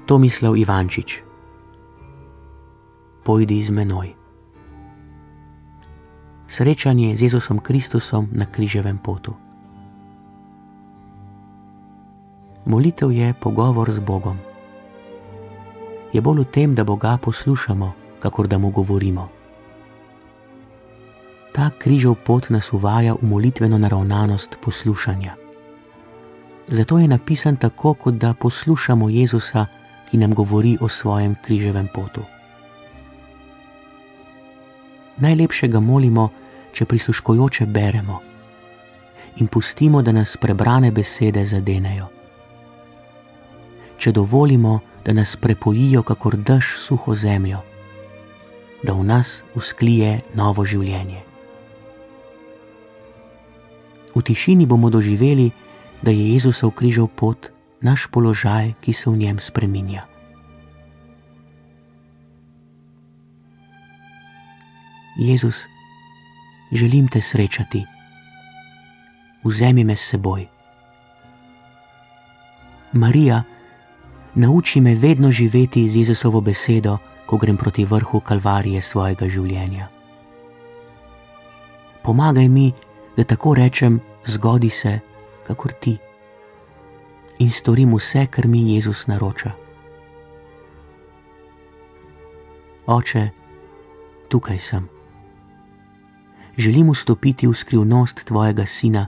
Tomislav Ivančič. Pojdi z menoj. Srečanje z Jezusom Kristusom na križevem potu. Molitev je pogovor z Bogom. Je bolj v tem, da Boga poslušamo, kakor da mu govorimo. Ta križev pot nas uvaja v molitveno naravnanost poslušanja. Zato je napisan tako, kot da poslušamo Jezusa, ki nam govori o svojem križevem potu. Najlepše ga molimo, če prisluškujoče beremo in pustimo, da nas prebrane besede zadenejo. Če dovolimo, da nas prepojijo kakor dež suho zemljo, da v nas vzklije novo življenje. V tišini bomo doživeli, da je Jezusov križev pot naš položaj, ki se v njem spreminja. Jezus, želim te srečati. Vzemi me s seboj. Marija, nauči me vedno živeti z Jezusovo besedo, ko grem proti vrhu kalvarije svojega življenja. Pomagaj mi, da tako rečem, zgodi se, kakor ti, in storim vse, kar mi Jezus naroča. Oče, tukaj sem. Želim vstopiti v skrivnost tvojega sina,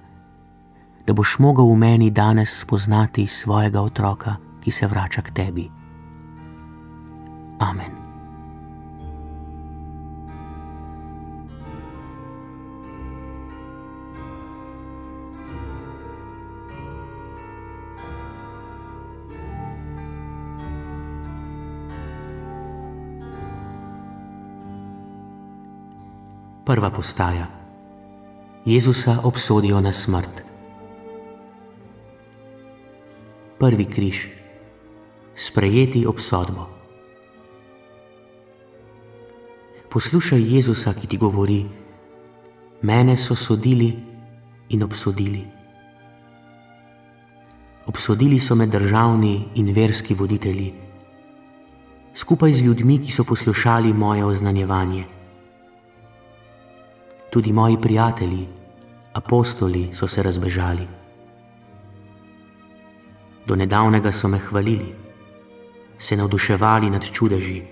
da boš mogel v meni danes spoznati svojega otroka, ki se vrača k tebi. Amen. Prva postaja. Jezusa obsodijo na smrt. Prvi križ. Sprejeti obsodbo. Poslušaj Jezusa, ki ti govori: mene so sodili in obsodili. Obsodili so me državni in verski voditelji, skupaj z ljudmi, ki so poslušali moje oznanjevanje. Tudi moji prijatelji, apostoli, so se razbežali. Do nedavnega so me hvalili, se navduševali nad čudeži,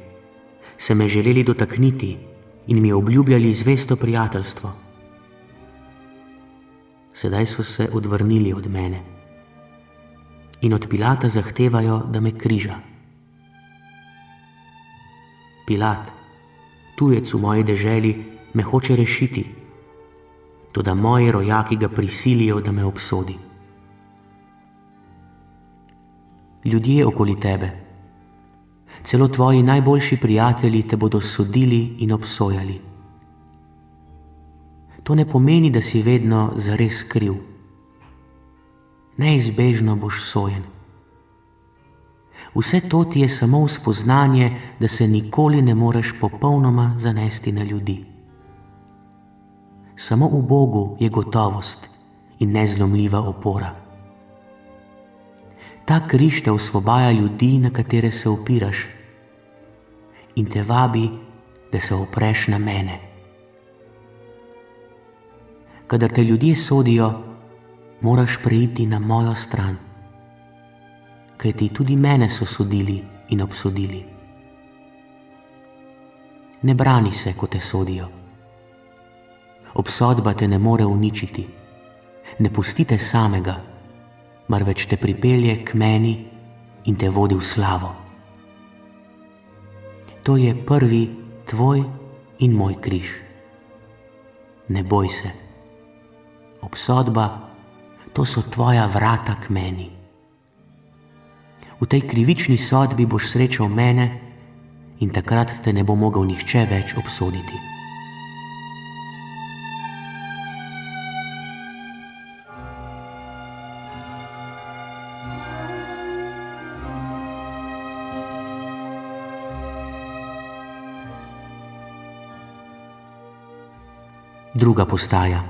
se me želeli dotakniti in mi obljubljali zvesto prijateljstvo. Sedaj so se odvrnili od mene in od Pilata zahtevajo, da me križa. Pilat, tujec v moji deželi, me hoče rešiti, toda moji rojaki ga prisilijo, da me obsodi. Ljudje okoli tebe, celo tvoji najboljši prijatelji te bodo sodili in obsojali. To ne pomeni, da si vedno zares kriv. Neizbežno boš sojen. Vse to ti je samo v spoznanje, da se nikoli ne moreš popolnoma zanesti na ljudi. Samo v Bogu je gotovost in nezlomljiva opora. Ta križ te osvobaja ljudi, na katere se opiraš, in te vabi, da se opreš na mene. Kadar te ljudje sodijo, moraš preiti na mojo stran, kajti tudi mene so sodili in obsodili. Ne brani se, ko te sodijo. Obsodba te ne more uničiti. Ne pusti te samega, marveč te pripelje k meni in te vodi v slavo. To je prvi tvoj in moj križ. Ne boj se. Obsodba, to so tvoja vrata k meni. V tej krivični sodbi boš srečal mene in takrat te ne bo mogel nihče več obsoditi. Druga postaja.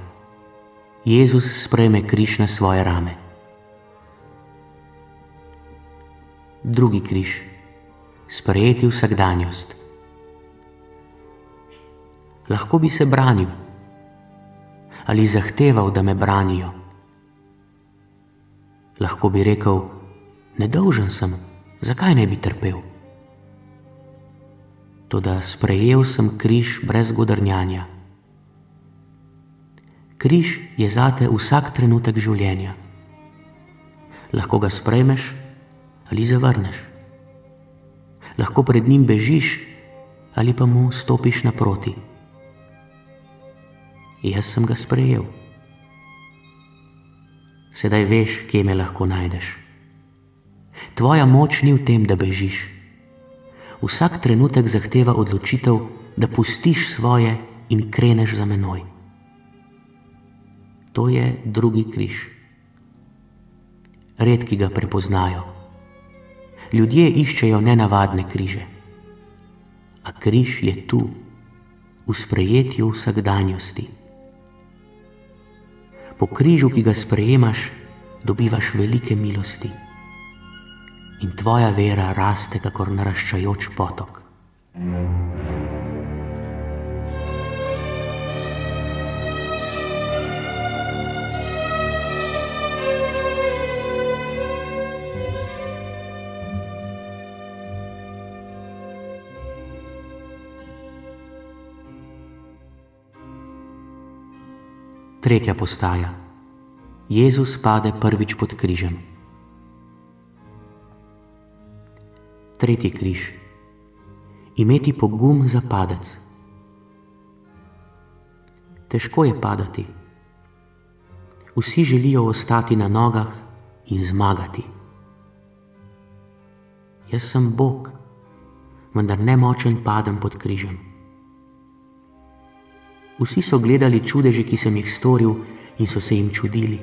Jezus sprejme križ na svoje rame. Drugi križ. sprejeti vsakdanjost. Lahko bi se branil ali zahteval, da me branijo. Lahko bi rekel, nedolžen sem, zakaj ne bi trpel? Toda sprejel sem križ brez godrnjanja. Križ je zate vsak trenutek življenja. Lahko ga sprejmeš ali zavrneš. Lahko pred njim bežiš ali pa mu stopiš naproti. Jaz sem ga sprejel. Sedaj veš, kje me lahko najdeš. Tvoja moč ni v tem, da bežiš. Vsak trenutek zahteva odločitev, da pustiš svoje in kreneš za menoj. To je drugi križ. Redki ga prepoznajo. Ljudje iščejo nenavadne križe. A križ je tu, v sprejetju vsakdanjosti. Po križu, ki ga sprejemaš, dobivaš velike milosti in tvoja vera raste kakor naraščajoč potok. Tretja postaja. Jezus pade prvič pod križem. Tretji križ. Imeti pogum za padec. Težko je padati. Vsi želijo ostati na nogah in zmagati. Jaz sem Bog, vendar nemočen padem pod križem. Vsi so gledali čudeže, ki sem jih storil, in so se jim čudili.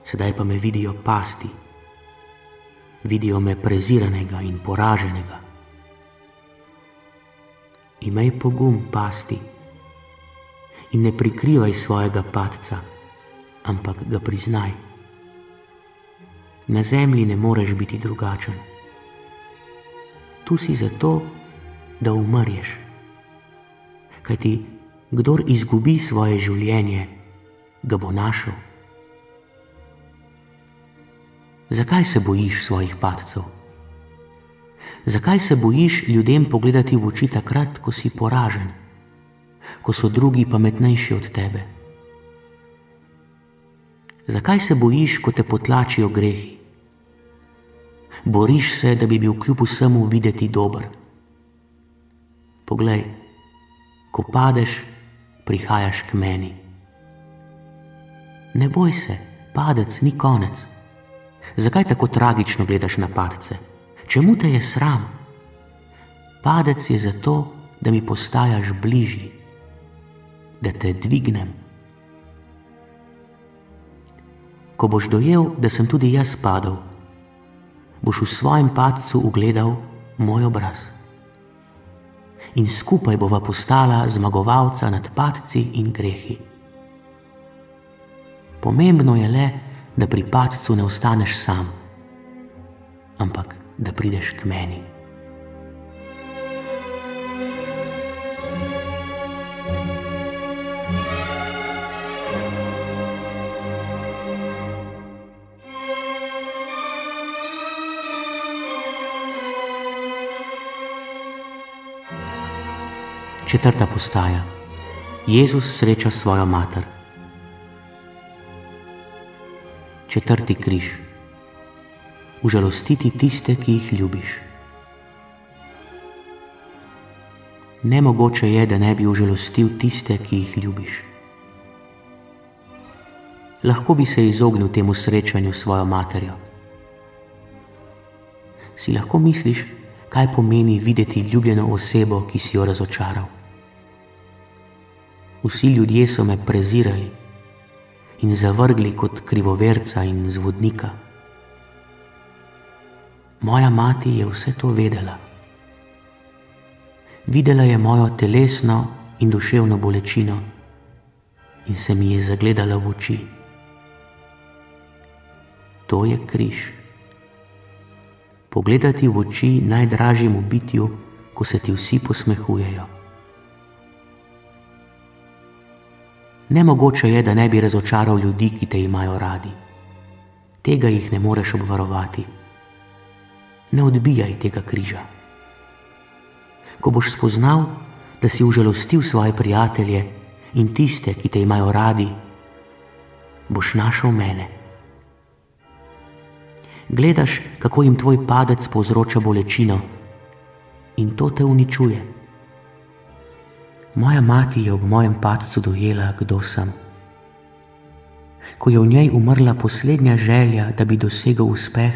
Sedaj pa me vidijo pasti. Vidijo me preziranega in poraženega. Imej pogum pasti in ne prikrivaj svojega padca, ampak ga priznaj. Na zemlji ne moreš biti drugačen. Tu si zato, da umrješ. Kajti, kdor izgubi svoje življenje, ga bo našel. Zakaj se bojiš svojih padcev? Zakaj se bojiš ljudem pogledati v oči takrat, ko si poražen, ko so drugi pametnejši od tebe? Zakaj se bojiš, ko te potlačijo grehi? Boriš se, da bi bil kljub vsemu videti dober. Poglej, ko padeš, prihajaš k meni. Ne boj se, padec ni konec. Zakaj tako tragično gledaš na padce? Čemu te je sram? Padec je zato, da mi postajaš bližji, da te dvignem. Ko boš dojel, da sem tudi jaz padel, boš v svojem padcu ugledal moj obraz. In skupaj bova postala zmagovalca nad padci in grehi. Pomembno je le, da pri padcu ne ostaneš sam, ampak da prideš k meni. Četrta postaja. Jezus sreča svojo mater. Četrti križ. Užalostiti tiste, ki jih ljubiš. Nemogoče je, da ne bi užalostil tiste, ki jih ljubiš. Lahko bi se izognil temu srečanju s svojo materjo. Si lahko misliš, kaj pomeni videti ljubljeno osebo, ki si jo razočaral? Vsi ljudje so me prezirali in zavrgli kot krivoverca in zvodnika. Moja mati je vse to vedela. Videla je mojo telesno in duševno bolečino in se mi je zagledala v oči. To je križ. pogledati v oči najdražjemu bitju, ko se ti vsi posmehujejo. Nemogoče je, da ne bi razočaral ljudi, ki te imajo radi. Tega jih ne moreš obvarovati. Ne odbijaj tega križa. Ko boš spoznal, da si užalostil svoje prijatelje in tiste, ki te imajo radi, boš našel mene. Gledaš, kako jim tvoj padec povzroča bolečino in to te uničuje. Moja mati je ob mojem padcu dojela, kdo sem. Ko je v njej umrla poslednja želja, da bi dosegel uspeh,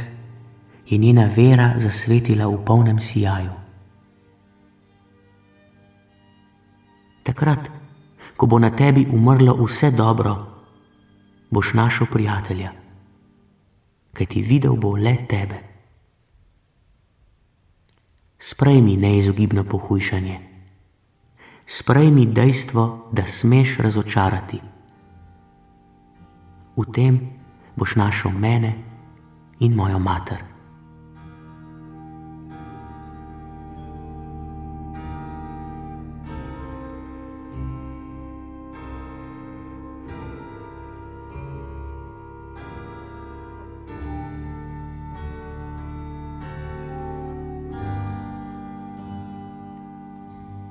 je njena vera zasvetila v polnem sijaju. Takrat, ko bo na tebi umrlo vse dobro, boš našel prijatelja, kajti videl bo le tebe. Sprejmi neizogibno pohujšanje. Sprejmi dejstvo, da smeš razočarati. V tem boš našel mene in mojo mater.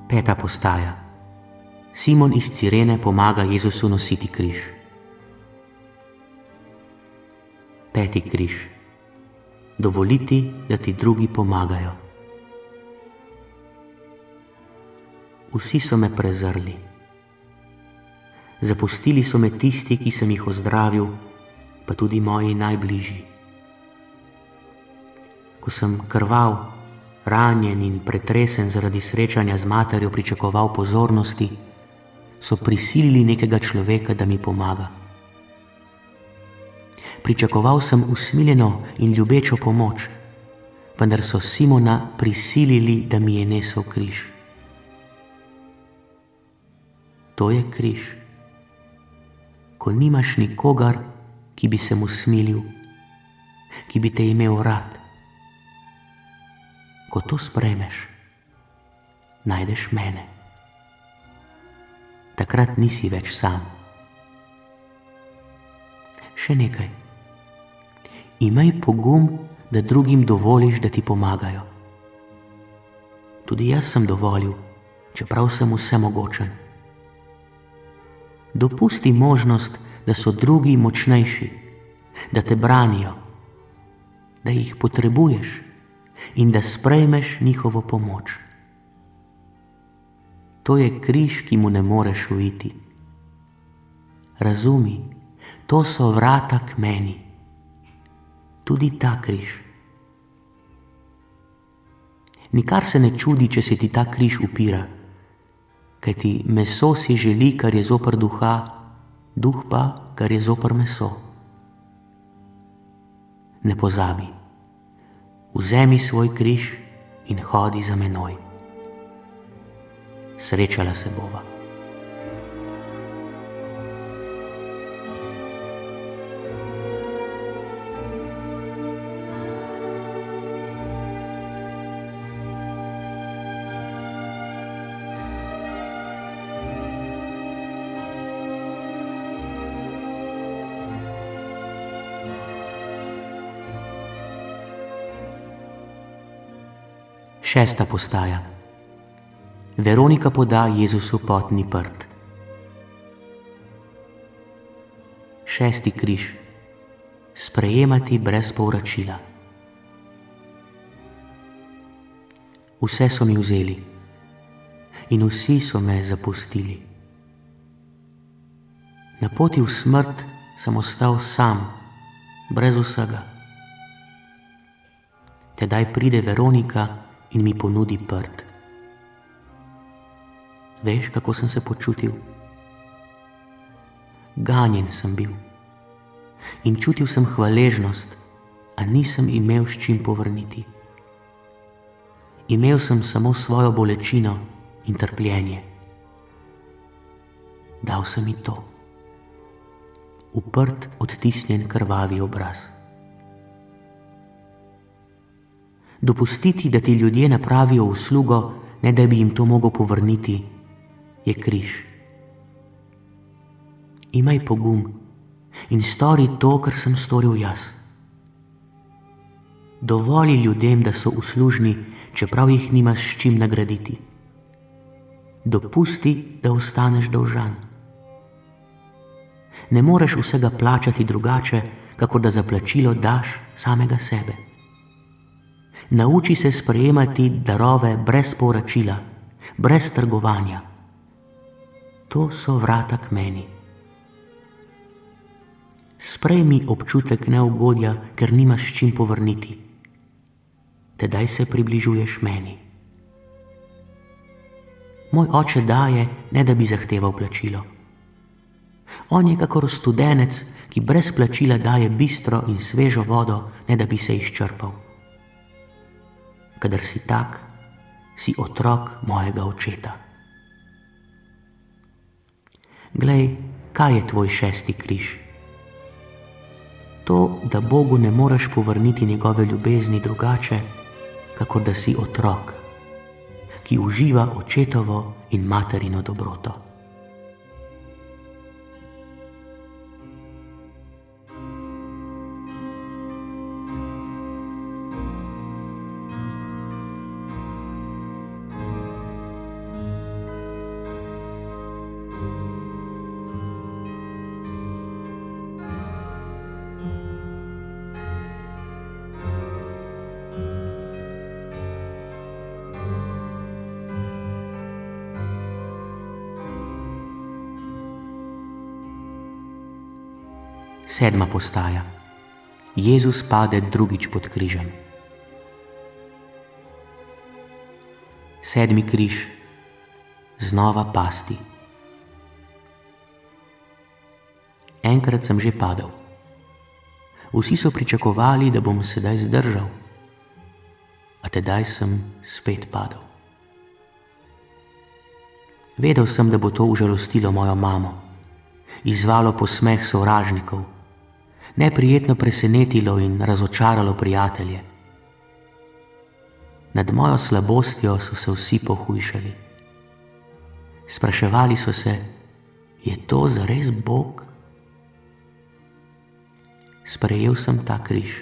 Peta postaja. Simon iz Cirene pomaga Jezusu nositi križ. Peti križ. Dovoliti, da ti drugi pomagajo. Vsi so me prezrli. Zapustili so me tisti, ki sem jih ozdravil, pa tudi moji najbližji. Ko sem krval, ranjen in pretresen zaradi srečanja z materjo pričakoval pozornosti, so prisilili nekega človeka, da mi pomaga. Pričakoval sem usmiljeno in ljubečo pomoč, vendar so Simona prisilili, da mi je nesel križ. To je križ. Ko nimaš nikogar, ki bi se mu smilil, ki bi te imel rad. Ko to sprejmeš, najdeš mene. Takrat nisi več sam. Še nekaj. Imej pogum, da drugim dovoliš, da ti pomagajo. Tudi jaz sem dovolil, čeprav sem vsemogočen. Dopusti možnost, da so drugi močnejši, da te branijo, da jih potrebuješ in da sprejmeš njihovo pomoč. To je križ, ki mu ne moreš uiti. Razumi, to so vrata k meni. Tudi ta križ. Nikar se ne čudi, če se ti ta križ upira, kajti meso si želi, kar je zoper duha, duh pa, kar je zoper meso. Ne pozabi. Vzemi svoj križ in hodi za menoj. Srečala se bova. Šesta postaja. Veronika poda Jezusu potni prt. Šesti križ. Sprejemati brez povračila. Vse so mi vzeli in vsi so me zapustili. Na poti v smrt sem ostal sam, brez vsega. Tedaj pride Veronika in mi ponudi prt. Veš, kako sem se počutil? Ganjen sem bil in čutil sem hvaležnost, a nisem imel s čim povrniti. Imel sem samo svojo bolečino in trpljenje. Dal sem mi to. Uprt, odtisnjen krvavi obraz. Dopustiti, da ti ljudje napravijo uslugo, ne da bi jim to mogel povrniti, je križ. Imaj pogum in stori to, kar sem storil jaz. Dovoli ljudem, da so uslužni, čeprav jih nimaš s čim nagraditi. Dopusti, da ostaneš dolžan. Ne moreš vsega plačati drugače, kakor da za plačilo daš samega sebe. Nauči se sprejemati darove brez povračila, brez trgovanja. To so vrata k meni. Sprejmi občutek neugodja, ker nimaš s čim povrniti. Tedaj se približuješ meni. Moj oče daje, ne da bi zahteval plačilo. On je kakor studenec, ki brez plačila daje bistro in svežo vodo, ne da bi se izčrpal. Kadar si tak, si otrok mojega očeta. Glej, kaj je tvoj 6. križ? To, da Bogu ne moreš povrniti njegove ljubezni drugače, kakor da si otrok, ki uživa očetovo in materino dobroto. Sedma postaja. Jezus pade drugič pod križem. 7. križ. Znova pasti. Enkrat sem že padel. Vsi so pričakovali, da bom sedaj zdržal, a tedaj sem spet padel. Vedel sem, da bo to užalostilo mojo mamo, izzvalo posmeh sovražnikov, neprijetno presenetilo in razočaralo prijatelje. Nad mojo slabostjo so se vsi pohujšali. Spraševali so se, je to zares Bog? Sprejel sem ta križ.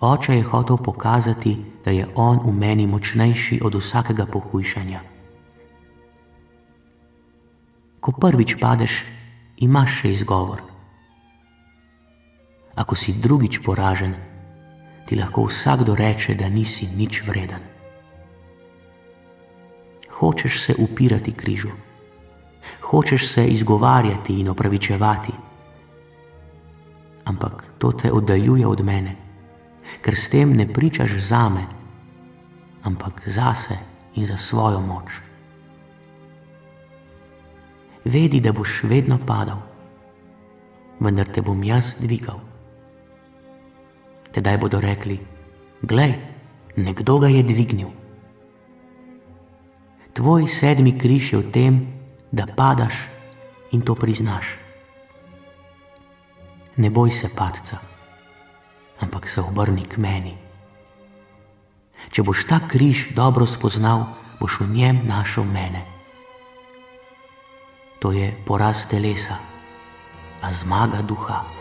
Oče je hotel pokazati, da je on v meni močnejši od vsakega pohujšanja. Ko prvič padeš, imaš še izgovor. Ako si drugič poražen, ti lahko vsakdo reče, da nisi nič vreden. Hočeš se upirati križu, hočeš se izgovarjati in opravičevati, ampak to te oddaljuje od mene, ker s tem ne pričaš zame, ampak zase in za svojo moč. Vedi, da boš vedno padal, vendar te bom jaz dvigal. Tedaj bodo rekli, glej, nekdo ga je dvignil. Tvoj 7. križ je v tem, da padaš in to priznaš. Ne boj se padca, ampak se obrni k meni. Če boš ta križ dobro spoznal, boš v njem našel mene. To je poraz telesa, a zmaga duha.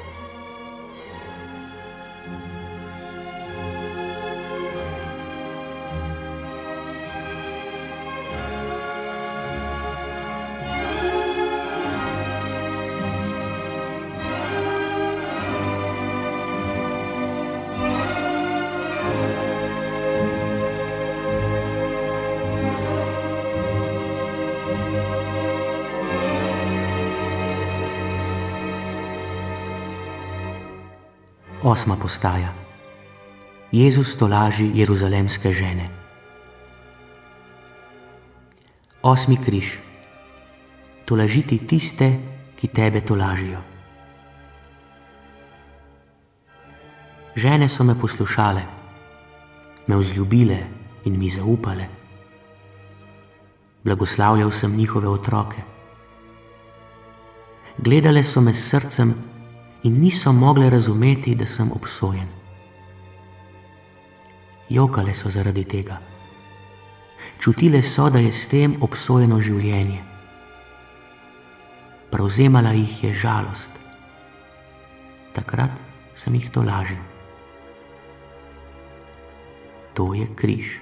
Osma postaja. Jezus tolaži jeruzalemske žene. 8. križ. Tolažiti tiste, ki tebe tolažijo. Žene so me poslušale, me vzljubile in mi zaupale. Blagoslavljal sem njihove otroke. Gledale so me s srcem in niso mogle razumeti, da sem obsojen. jokale so zaradi tega. Čutile so, da je s tem obsojeno življenje. Prevzemala jih je žalost. Takrat sem jih tolažil. To je križ.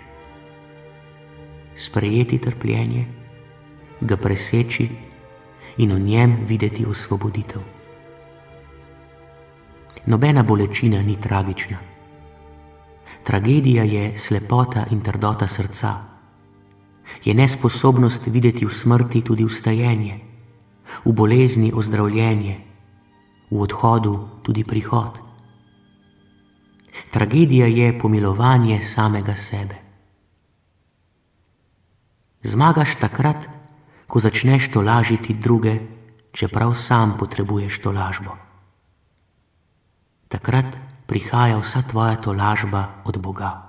Sprejeti trpljenje, ga preseči in v njem videti osvoboditev. Nobena bolečina ni tragična. Tragedija je slepota in trdota srca. Je nesposobnost videti v smrti tudi vstajenje, v bolezni ozdravljenje, v odhodu tudi prihod. Tragedija je pomilovanje samega sebe. Zmagaš takrat, ko začneš tolažiti druge, čeprav sam potrebuješ tolažbo. Takrat prihaja vsa tvoja tolažba od Boga.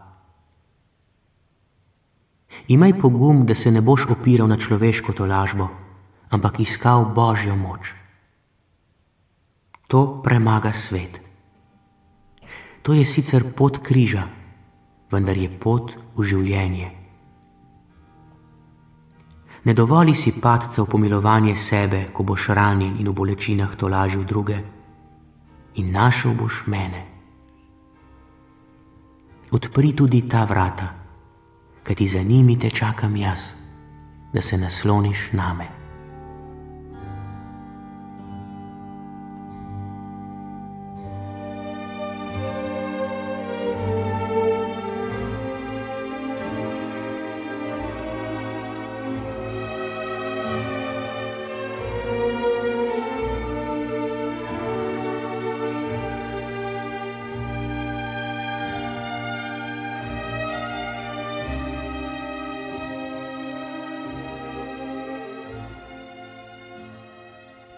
Imaj pogum, da se ne boš opiral na človeško tolažbo, ampak iskal Božjo moč. To premaga svet. To je sicer pot križa, vendar je pot v življenje. Ne dovoli si padca v pomilovanje sebe, ko boš ranjen in v bolečinah tolažil druge, in našel boš mene. Odpri tudi ta vrata, kajti za njimi te čakam jaz, da se nasloniš name.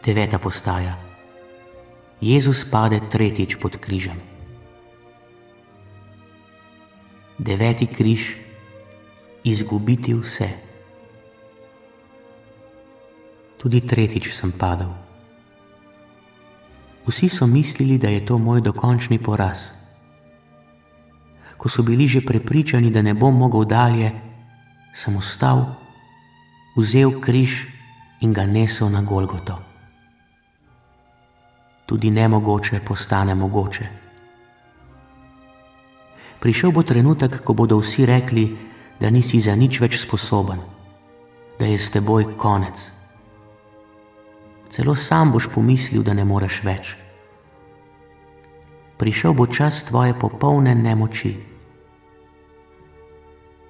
Deveta postaja. Jezus pade tretjič pod križem. Deveti križ. Izgubiti vse. Tudi tretjič sem padel. Vsi so mislili, da je to moj dokončni poraz. Ko so bili že prepričani, da ne bom mogel dalje, sem vstal, vzel križ in ga nesel na Golgoto. Tudi nemogoče postane mogoče. Prišel bo trenutek, ko bodo vsi rekli, da nisi za nič več sposoben, da je s teboj konec. Celo sam boš pomislil, da ne moreš več. Prišel bo čas tvoje popolne nemoči.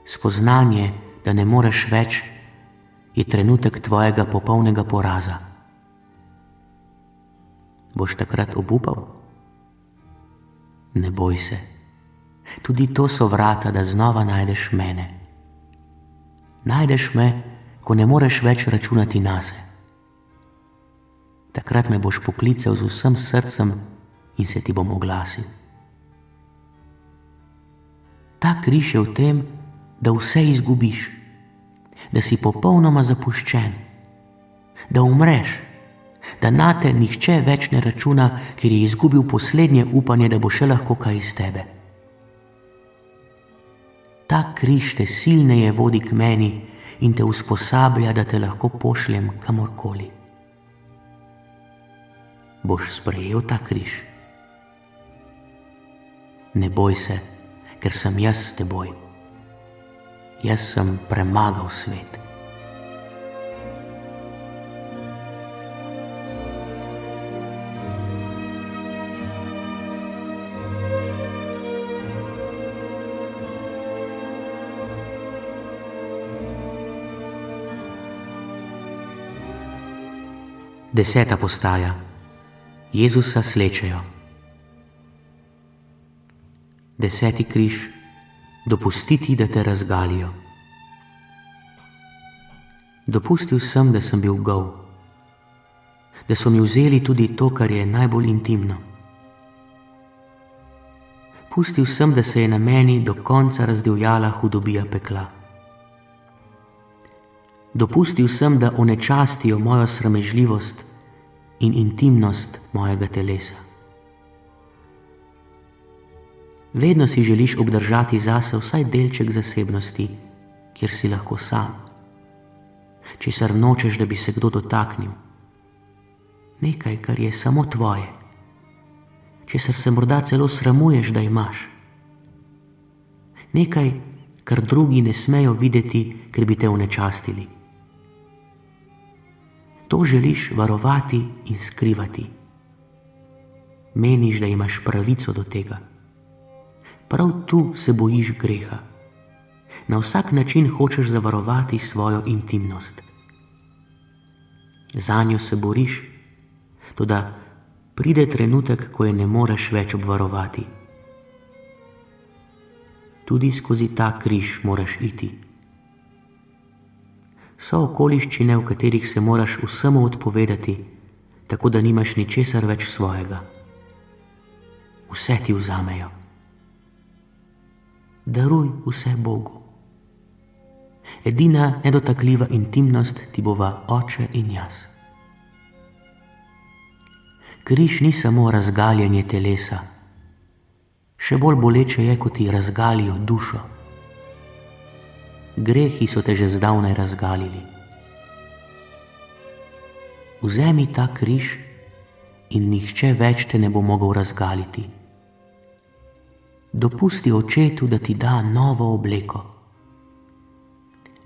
Spoznanje, da ne moreš več, je trenutek tvojega popolnega poraza. Boš takrat obupal? Ne boj se. Tudi to so vrata, da znova najdeš mene. Najdeš me, ko ne moreš več računati nase. Takrat me boš poklical z vsem srcem in se ti bom oglasil. Ta križ je v tem, da vse izgubiš, da si popolnoma zapuščen, da umreš, da nate nihče več ne računa, ker je izgubil poslednje upanje, da bo še lahko kaj iz tebe. Ta križ te silneje vodi k meni in te usposablja, da te lahko pošljem kamorkoli. Boš sprejel ta križ? Ne boj se, ker sem jaz s teboj. Jaz sem premagal svet. Deseta postaja. Jezusa slečejo. Deseti križ. Dopustiti, da te razgalijo. Dopustil sem, da sem bil gol. Da so mi vzeli tudi to, kar je najbolj intimno. Pustil sem, da se je na meni do konca razdivjala hudobija pekla. Dopustil sem, da onečastijo mojo sramežljivost in intimnost mojega telesa. Vedno si želiš obdržati zase vsaj delček zasebnosti, kjer si lahko sam, česar nočeš, da bi se kdo dotaknil. Nekaj, kar je samo tvoje, česar se morda celo sramuješ, da imaš. Nekaj, kar drugi ne smejo videti, ker bi te onečastili. To želiš varovati in skrivati. Meniš, da imaš pravico do tega. Prav tu se bojiš greha. Na vsak način hočeš zavarovati svojo intimnost. Zanjo se boriš, toda pride trenutek, ko je ne moreš več obvarovati. Tudi skozi ta križ moraš iti. So okoliščine, v katerih se moraš vsemu odpovedati, tako da nimaš ničesar več svojega. Vse ti vzamejo. Daruj vse Bogu. Edina nedotakljiva intimnost ti bova Oče in jaz. Križ ni samo razgaljenje telesa. Še bolj boleče je, ko ti razgalijo dušo. Grehi so te že zdavnaj razgalili. Vzemi ta križ in nihče več te ne bo mogel razgaliti. Dopusti Očetu, da ti da novo obleko.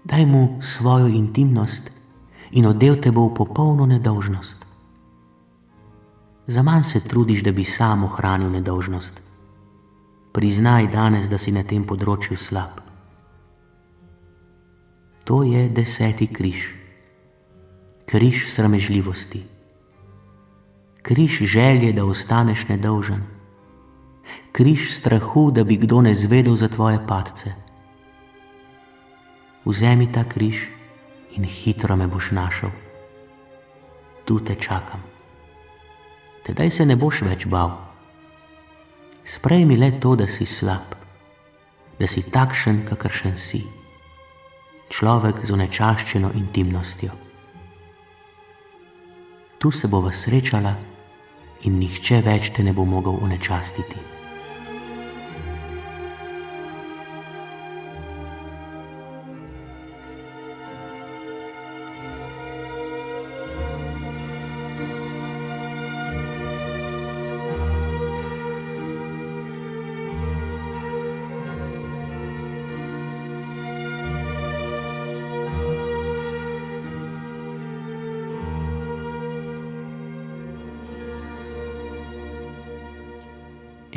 Daj mu svojo intimnost in odev te bo v popolno nedolžnost. Zaman se trudiš, da bi sam ohranil nedolžnost. Priznaj danes, da si na tem področju slab. To je 10. križ. Križ sramežljivosti. Križ želje, da ostaneš nedolžen. Križ strahu, da bi kdo ne zvedel za tvoje padce. Vzemi ta križ in hitro me boš našel. Tu te čakam. Tedaj se ne boš več bal. Sprejmi le to, da si slab, da si takšen, kakršen si. Človek z onečaščeno intimnostjo. Tu se bova srečala in nihče več te ne bo mogel onečastiti.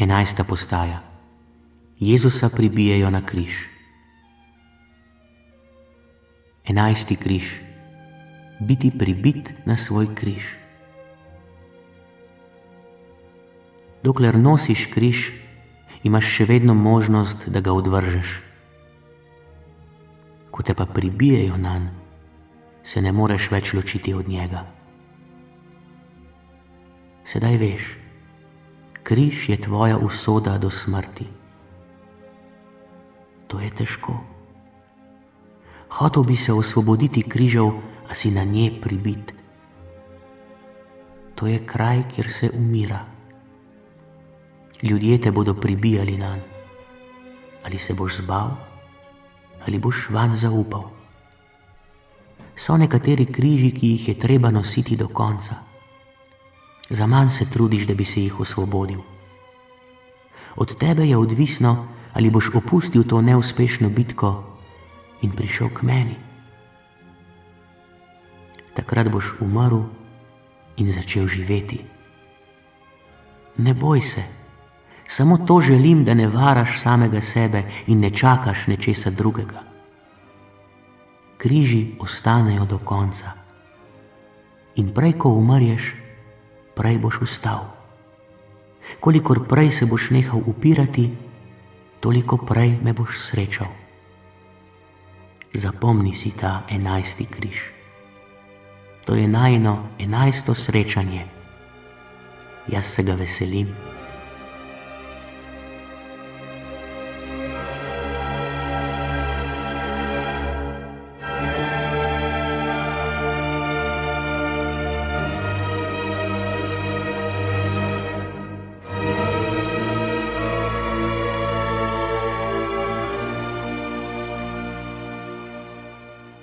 Enajsta postaja. Jezusa pribijejo na križ. 11. križ. Biti pribit na svoj križ. Dokler nosiš križ, imaš še vedno možnost, da ga odvržeš. Ko te pa pribijejo nanj, se ne moreš več ločiti od njega. Sedaj veš, križ je tvoja usoda do smrti. To je težko. Hotel bi se osvoboditi križev, a si na nje pribit. To je kraj, kjer se umira. Ljudje te bodo pribijali nanj. Ali se boš zbal, ali boš vanj zaupal. So nekateri križi, ki jih je treba nositi do konca. Zaman se trudiš, da bi se jih osvobodil. Od tebe je odvisno, ali boš opustil to neuspešno bitko in prišel k meni. Takrat boš umrl in začel živeti. Ne boj se, samo to želim, da ne varaš samega sebe in ne čakaš nečesa drugega. Križi ostanejo do konca. In prej, ko umrješ, prej boš vstal. Kolikor prej se boš nehal upirati, toliko prej me boš srečal. Zapomni si ta 11. križ. To je najino 11. srečanje. Jaz se ga veselim.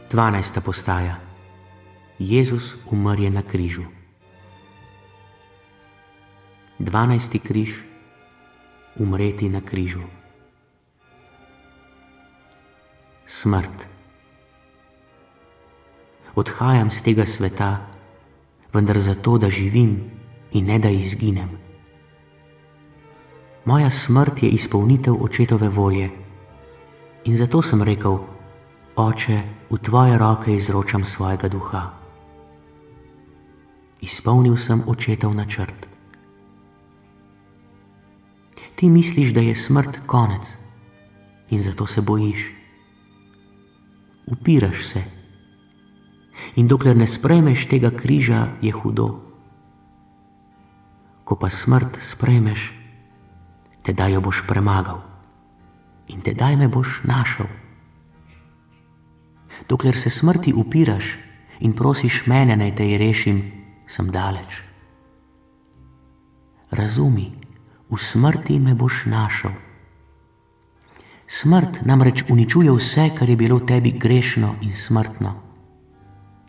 12. postaja. Jezus umrje na križu. 12. križ, umreti na križu. Smrt. Odhajam z tega sveta, vendar zato, da živim in ne da izginem. Moja smrt je izpolnitev očetove volje in zato sem rekel: Oče, v tvoje roke izročam svojega duha. Izpolnil sem očetov načrt. Ti misliš, da je smrt konec in zato se bojiš. Upiraš se in dokler ne sprejmeš tega križa, je hudo. Ko pa smrt sprejmeš, tedaj jo boš premagal in tedaj me boš našel. Dokler se smrti upiraš in prosiš mene, naj te rešim, sem daleč. Razumi, v smrti me boš našel. Smrt namreč uničuje vse, kar je bilo v tebi grešno in smrtno,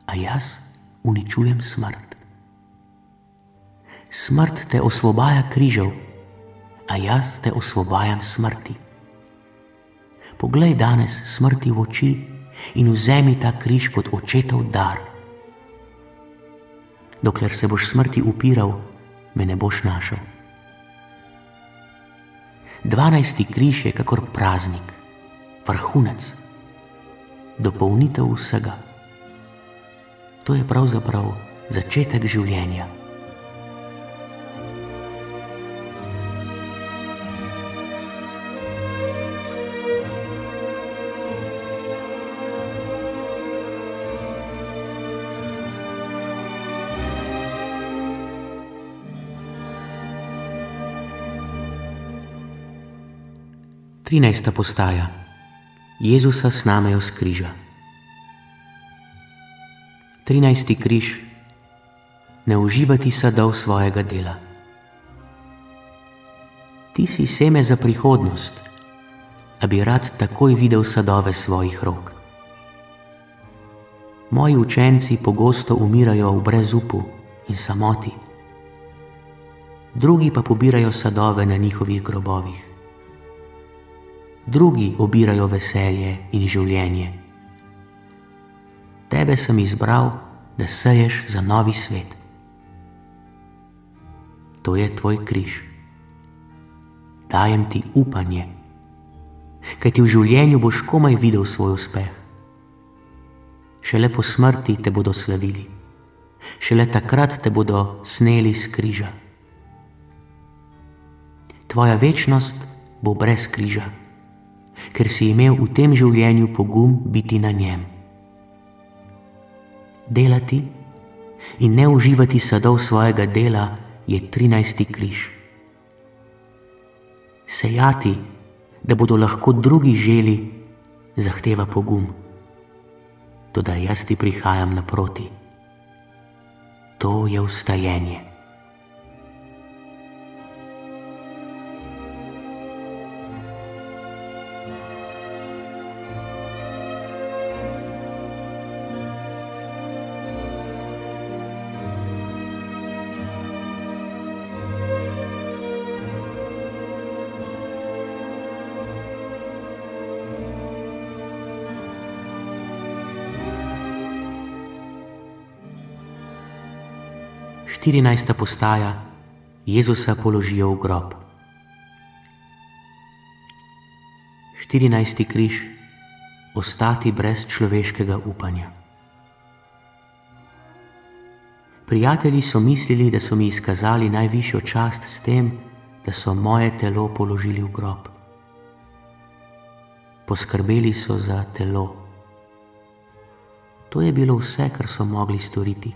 a jaz uničujem smrt. Smrt te osvobaja križev, a jaz te osvobajam smrti. Poglej danes smrti v oči in vzemi ta križ kot očetov dar. Dokler se boš smrti upiral, me ne boš našel. 12. križ je kakor praznik, vrhunec, dopolnitev vsega. To je pravzaprav začetek življenja. Trinajsta postaja. Jezusa snamejo s križa. 13. križ. Ne uživati sadov svojega dela. Ti si seme za prihodnost, a bi rad takoj videl sadove svojih rok. Moji učenci pogosto umirajo v brezupu in samoti, drugi pa pobirajo sadove na njihovih grobovih. Drugi obirajo veselje in življenje. Tebe sem izbral, da seješ za novi svet. To je tvoj križ. Dajem ti upanje, kajti v življenju boš komaj videl svoj uspeh. Šele po smrti te bodo slavili, šele takrat te bodo sneli s križa. Tvoja večnost bo brez križa, ker si imel v tem življenju pogum biti na njem. Delati in ne uživati sadov svojega dela je 13. križ. Sejati, da bodo lahko drugi želi, zahteva pogum. Toda jaz ti prihajam naproti. To je vstajenje. Štirinajsta postaja. Jezusa položijo v grob. 14. križ. Ostati brez človeškega upanja. Prijatelji so mislili, da so mi izkazali najvišjo čast s tem, da so moje telo položili v grob. Poskrbeli so za telo. To je bilo vse, kar so mogli storiti.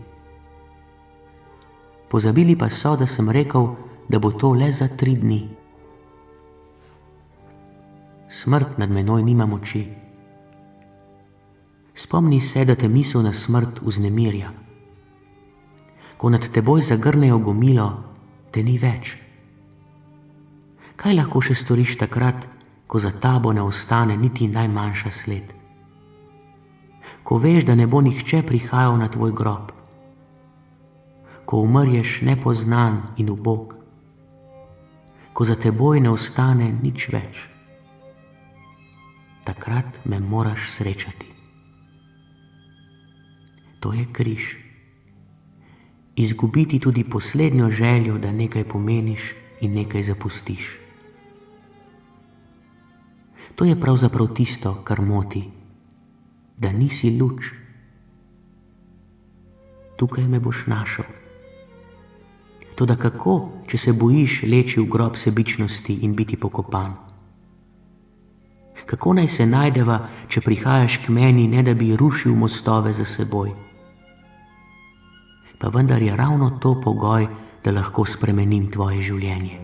Pozabili pa so, da sem rekel, da bo to le za 3 dni. Smrt nad menoj nima moči. Spomni se, da te misel na smrt vznemirja. Ko nad teboj zagrnejo gomilo, te ni več. Kaj lahko še storiš takrat, ko za tabo ne ostane niti najmanjša sled? Ko ko veš, da ne bo nihče prihajal na tvoj grob, ko umrješ nepoznan in ubog, ko za teboj ne ostane nič več. Takrat me moraš srečati. To je križ. Izgubiti tudi poslednjo željo, da nekaj pomeniš in nekaj zapustiš. To je pravzaprav tisto, kar moti, da nisi luč. Tukaj me boš našel. Toda kako, če se bojiš leči v grob sebičnosti in biti pokopan? Kako naj se najdeva, če prihajaš k meni, ne da bi rušil mostove za seboj? Pa vendar je ravno to pogoj, da lahko spremenim tvoje življenje.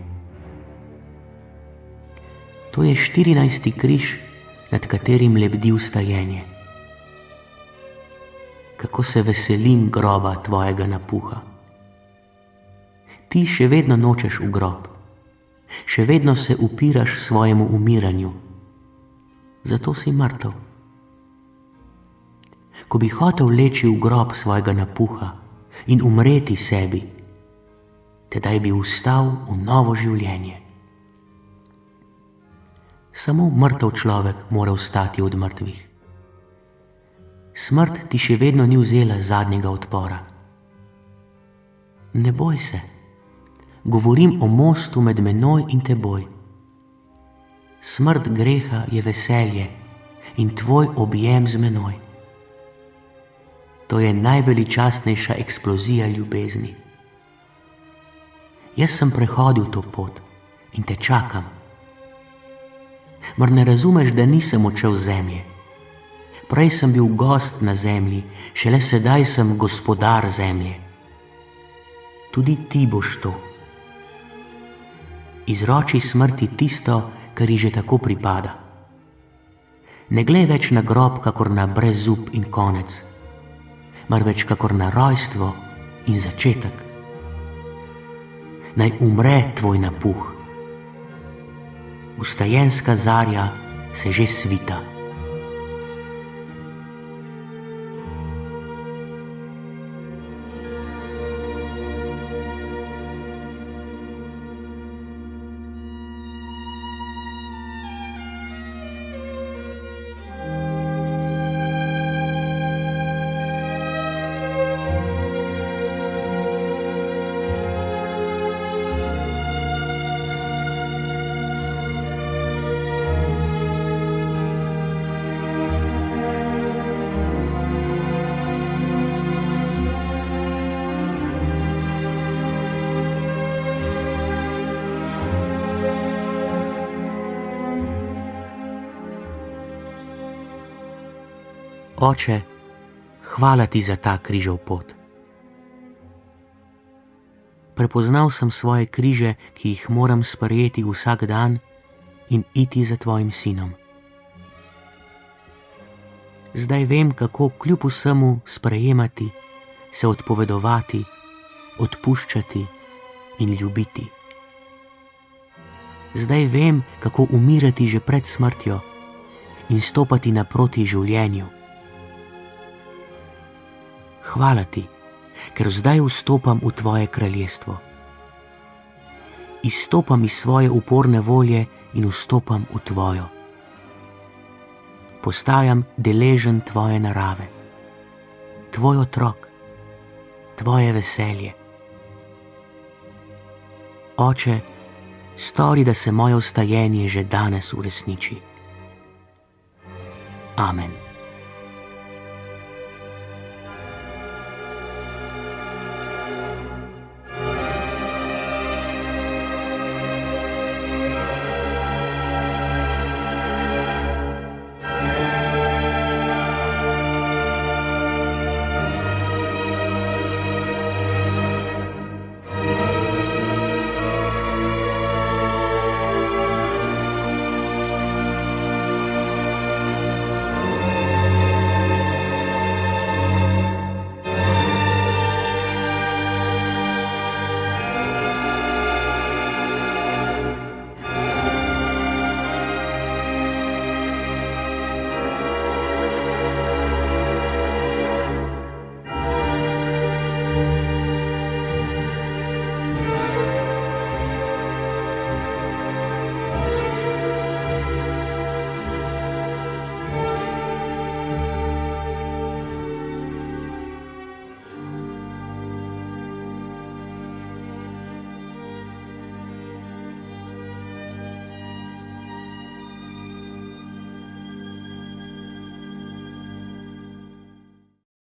To je 14. križ, nad katerim lebdi vstajenje. Kako se veselim groba tvojega napuha. Ti še vedno nočeš v grob, še vedno se upiraš svojemu umiranju, zato si mrtev. Ko bi hotel leči v grob svojega napuha in umreti sebi, tedaj bi vstal v novo življenje. Samo mrtev človek mora vstati od mrtvih. Smrt ti še vedno ni vzela zadnjega odpora. Ne boj se, govorim o mostu med menoj in teboj. Smrt greha je veselje in tvoj objem z menoj. To je najveličastnejša eksplozija ljubezni. Jaz sem prehodil to pot in te čakam. Mar ne razumeš, da nisem odšel z zemlje? Prej sem bil gost na zemlji, šele sedaj sem gospodar zemlje. Tudi ti boš to. Izroči smrti tisto, kar ji že tako pripada. Ne glej več na grob, kakor na brezup in konec, marveč kakor na rojstvo in začetek. Naj umre tvoj napuh. Vstajenska zarja se že svita. Oče, hvala ti za ta križev pot. Prepoznal sem svoje križe, ki jih moram sprejeti vsak dan in iti za tvojim sinom. Zdaj vem, kako kljub vsemu sprejemati, se odpovedovati, odpuščati in ljubiti. Zdaj vem, kako umirati že pred smrtjo in stopati naproti življenju. Hvala ti, ker zdaj vstopam v tvoje kraljestvo. Izstopam iz svoje uporne volje in vstopam v tvojo. Postajam deležen tvoje narave, tvoj otrok, tvoje veselje. Oče, stori, da se moje vstajenje že danes uresniči. Amen.